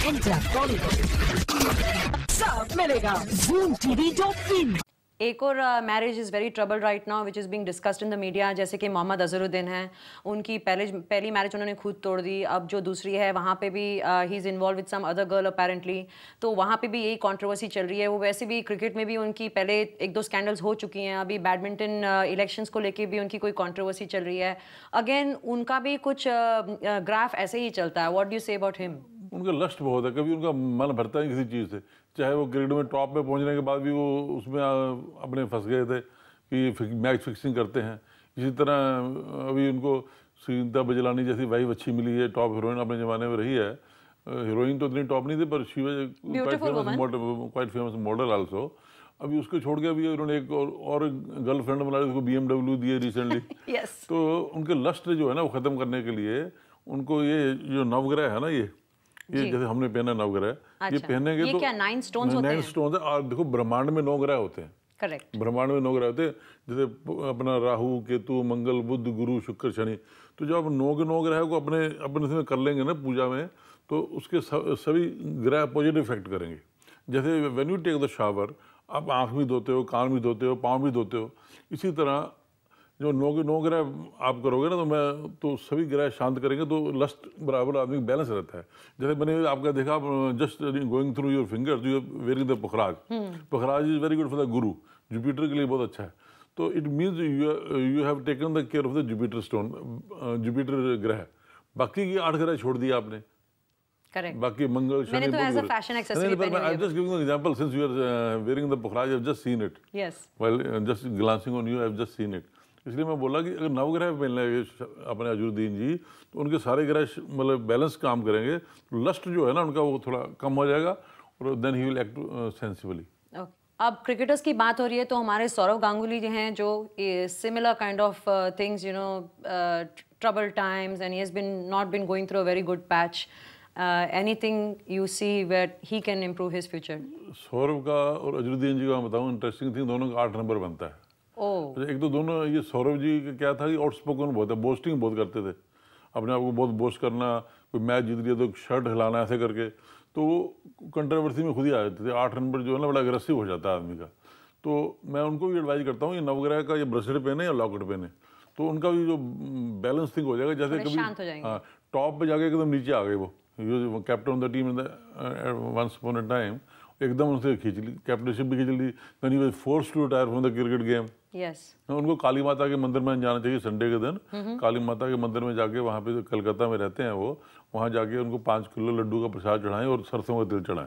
India Bollywood सब मिलेगा ZoomTV.in। एक और marriage is very trouble right now which is being discussed in the media, जैसे कि मोहम्मद अजहरुद्दीन हैं, उनकी पहली मैरिज उन्होंने खुद तोड़ दी। अब जो दूसरी है वहाँ पे भी he is involve with some other girl apparently, तो वहाँ पे भी यही कंट्रोवर्सी चल रही है। वो वैसे भी क्रिकेट में भी उनकी पहले एक दो स्कैंडल्स हो चुकी हैं, अभी बैडमिंटन इलेक्शंस को लेके भी उनकी कोई कंट्रोवर्सी चल रही है। अगेन उनका भी कुछ ग्राफ ऐसे ही चलता है। What do you say about him? उनका लस्ट बहुत है, कभी उनका मन भरता नहीं किसी चीज़ से। चाहे वो क्रिकेट में टॉप पे पहुंचने के बाद भी वो उसमें अपने फंस गए थे कि मैच फिक्सिंग करते हैं। इसी तरह अभी उनको सुनीता बजलानी जैसी वाइफ अच्छी मिली है, टॉप हीरोइन अपने ज़माने में रही है। हीरोइन तो इतनी टॉप नहीं थी पर she was quite famous model also. अभी उसको छोड़ के अभी उन्होंने एक और गर्लफ्रेंड बना ली, उसको BMW दी है रिसेंटली। तो उनके लस्ट जो है ना वो ख़त्म करने के लिए उनको ये जो नवग्रह है ना, ये जैसे हमने पहना नवग्रह, ये पहनेंगे तो 9 स्टोन्स होते हैं। 9 स्टोन्स है। और देखो ब्रह्मांड में 9 ग्रह होते हैं। करेक्ट। ब्रह्मांड में 9 ग्रह होते हैं, जैसे अपना राहु, केतु, मंगल, बुध, गुरु, शुक्र, शनि। तो जब आप 9 के 9 ग्रह को अपने से कर लेंगे ना पूजा में, तो उसके सभी ग्रह पॉजिटिव इफेक्ट करेंगे। जैसे when you take the shower, आप आँख भी धोते हो, कान भी धोते हो, पाँव भी धोते हो, इसी तरह जो 9 के 9 ग्रह आप करोगे ना तो सभी ग्रह शांत करेंगे, तो लस्ट बराबर आदमी बैलेंस रहता है। जैसे मैंने आपका देखा, just going through your fingers, you wearing the Pukhraj. Pukhraj is very good for the Guru, Jupiter के लिए बहुत अच्छा है। तो it means you have taken the care of the Jupiter stone, Jupiter ग्रह। बाकी की 8 ग्रह छोड़ दिया आपने। Correct. बाकी मंगल, शनि, मैंने तो एज अ फैशन एक्सेसरी पहनी हुई है। I'm just giving an example since you are wearing the Pukhraj, I've just seen it. Yes. While just glancing on you, I've just seen it. इसलिए मैं बोला कि अगर नवग्रह पहन लेंगे अपने अजहरुद्दीन जी, तो उनके सारे ग्रह मतलब बैलेंस काम करेंगे। लस्ट जो है ना उनका वो थोड़ा कम हो जाएगा, और then he will act sensibly. अब क्रिकेटर्स की बात हो रही है, तो हमारे सौरव गांगुली जो हैं, जो similar kind of things, you know, trouble times, and he has not been going through a very good patch. Anything you see where he can improve his future? Sourav का और अजहरुद्दीन जी का मैं बताऊँ, इंटरेस्टिंग थिंग, दोनों का 8 नंबर बनता है। एक तो दोनों, ये सौरभ जी का क्या था कि आउटस्पोकन बहुत है, बोस्टिंग बहुत करते थे, अपने आप को बहुत बोस्ट करना, कोई मैच जीत लिया तो शर्ट हिलाना ऐसे करके, तो वो कंट्रोवर्सी में खुद ही आ जाते थे। 8 नंबर जो है ना बड़ा अग्रेसिव हो जाता है आदमी का। तो मैं उनको भी एडवाइज करता हूँ, ये नवग्रह का ये ब्रेसलेट पहने या लॉकेट पहने, तो उनका भी जो बैलेंस थिंग हो जाएगा। जैसे कभी हाँ टॉप पे जाके एकदम नीचे आ गए, वो captain of the team in the once upon a time, एकदम उनसे खींच ली, कैप्टनशिप भी खींच ली, then he was forced to retire from the cricket game. Yes. उनको काली माता के मंदिर में जाना चाहिए संडे के दिन। काली माता के मंदिर में जाके, वहाँ पे कलकत्ता में रहते हैं वो, वहाँ जाके उनको 5 किलो लड्डू का प्रसाद चढ़ाएं और सरसों का तेल चढ़ाएं।